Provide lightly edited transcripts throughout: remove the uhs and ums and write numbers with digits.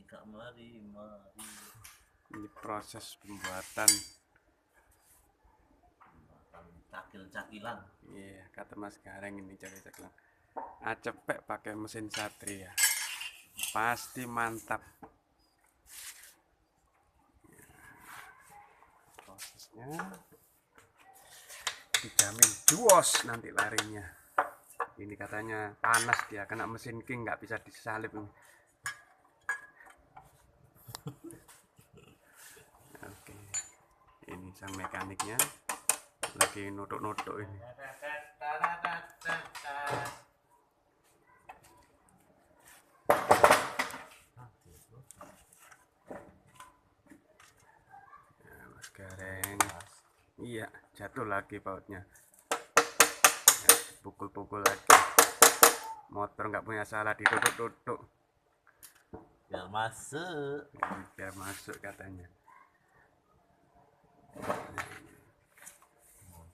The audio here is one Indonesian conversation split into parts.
Kak mari. Ini proses pembuatan. Cakil-cakilan. Iya, kata Mas Gareng ini cakil-cakilan. Acepek pakai mesin Satria. Pasti mantap. Prosesnya dijamin juos nanti larinya. Ini katanya panas dia, kena mesin king nggak bisa disalip. Oke, ini sang mekaniknya lagi nutuk-nutuk ini. Nah, Mas Gareng, iya jatuh lagi bautnya. Pukul-pukul lagi. Motor nggak punya salah, ditutuk-tutuk. Biar masuk. Biar masuk katanya.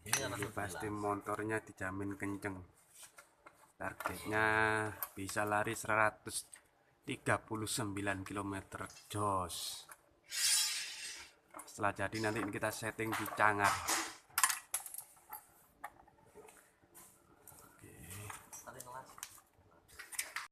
Ini pasti motornya dijamin kenceng. Targetnya bisa lari 139 km jos. Setelah jadi nanti kita setting di Cangar.